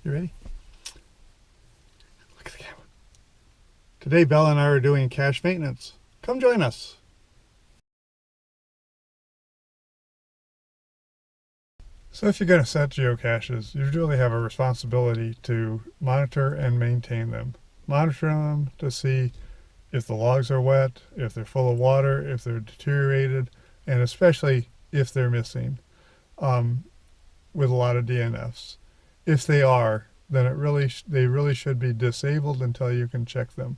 You ready? Look at the camera. Today Bella and I are doing cache maintenance. Come join us. So if you're going to set geocaches, you really have a responsibility to monitor and maintain them. Monitor them to see if the logs are wet, if they're full of water, if they're deteriorated, and especially if they're missing, with a lot of DNFs. If they are, then they really should be disabled until you can check them.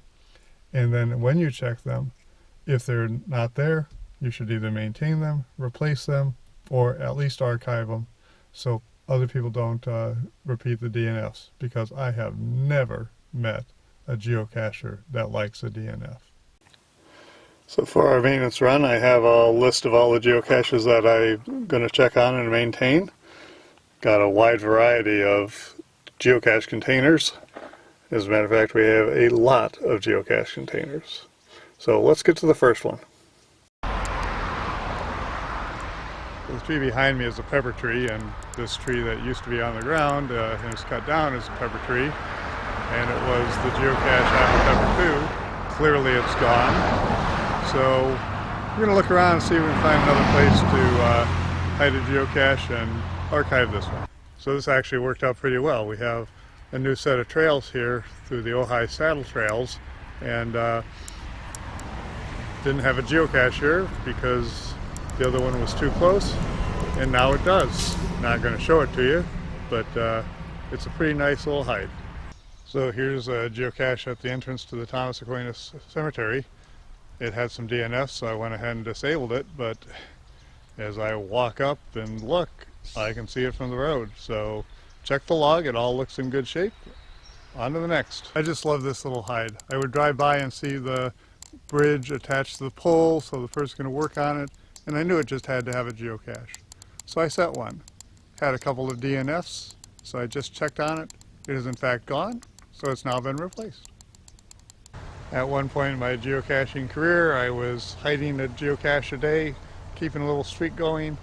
And then when you check them, if they're not there, you should either maintain them, replace them, or at least archive them so other people don't repeat the DNFs, because I have never met a geocacher that likes a DNF. So for our maintenance run, I have a list of all the geocaches that I'm going to check on and maintain. Got a wide variety of geocache containers. As a matter of fact, we have a lot of geocache containers. So let's get to the first one. The tree behind me is a pepper tree, and this tree that used to be on the ground and is cut down is a pepper tree, and it was the geocache on the pepper too. Clearly it's gone. So we're going to look around and see if we can find another place to hide a geocache and archive this one. So this actually worked out pretty well. We have a new set of trails here through the Ojai Saddle Trails, and didn't have a geocache here because the other one was too close, and now it does. Not going to show it to you, but it's a pretty nice little hide. So here's a geocache at the entrance to the Thomas Aquinas Cemetery. It had some DNFs, so I went ahead and disabled it, but as I walk up and look, I can see it from the road. So check the log, it all looks in good shape. On to the next. I just love this little hide. I would drive by and see the bridge attached to the pole, so the person's going to work on it, and I knew it just had to have a geocache. So I set one. Had a couple of DNFs, so I just checked on it. It is in fact gone, so it's now been replaced. At one point in my geocaching career, I was hiding a geocache a day, keeping a little streak going.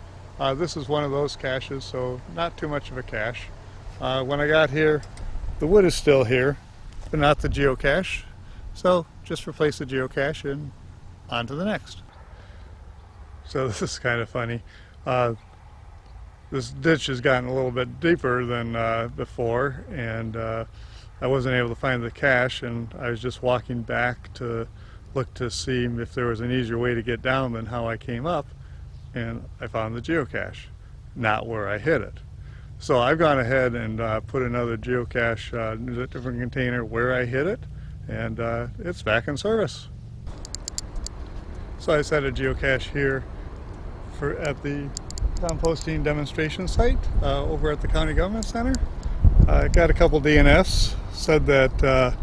This is one of those caches, so not too much of a cache. When I got here, the wood is still here, but not the geocache. So just replace the geocache and on to the next. So this is kind of funny. This ditch has gotten a little bit deeper than before, and I wasn't able to find the cache, and I was just walking back to look to see if there was an easier way to get down than how I came up, and I found the geocache, not where I hid it. So I've gone ahead and put another geocache in a different container where I hid it, and it's back in service. So I set a geocache here at the composting demonstration site over at the County Government Center. I got a couple DNFs, said that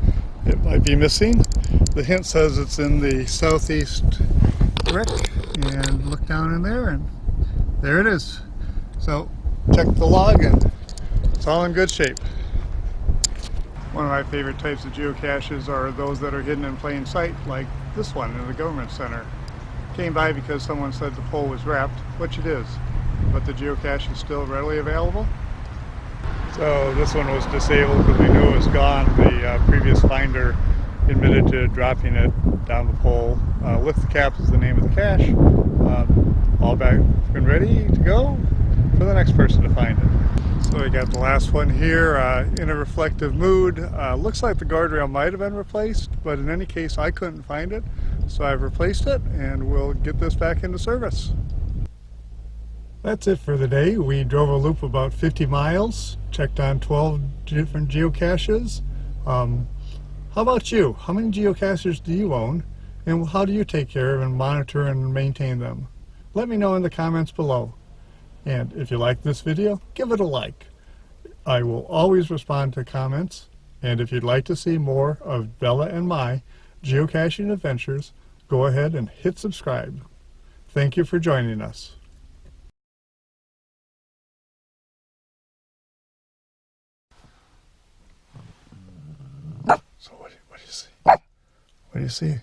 it might be missing. The hint says it's in the southeast brick, and look down in there and there it is. So check the log and it's all in good shape. One of my favorite types of geocaches are those that are hidden in plain sight, like this one in the Government Center. Came by because someone said the pole was wrapped, which it is, but the geocache is still readily available. So this one was disabled because we knew it was gone. The previous finder admitted to dropping it down the pole. Lift the Cap is the name of the cache. All back and ready to go for the next person to find it. So we got the last one here in a reflective mood. Looks like the guardrail might have been replaced, but in any case I couldn't find it. So I've replaced it, and we'll get this back into service. That's it for the day. We drove a loop about 50 miles, checked on 12 different geocaches. How about you? How many geocaches do you own? And how do you take care of and monitor and maintain them? Let me know in the comments below. And if you like this video, give it a like. I will always respond to comments. And if you'd like to see more of Bella and my geocaching adventures, go ahead and hit subscribe. Thank you for joining us. So what do you see? What do you see?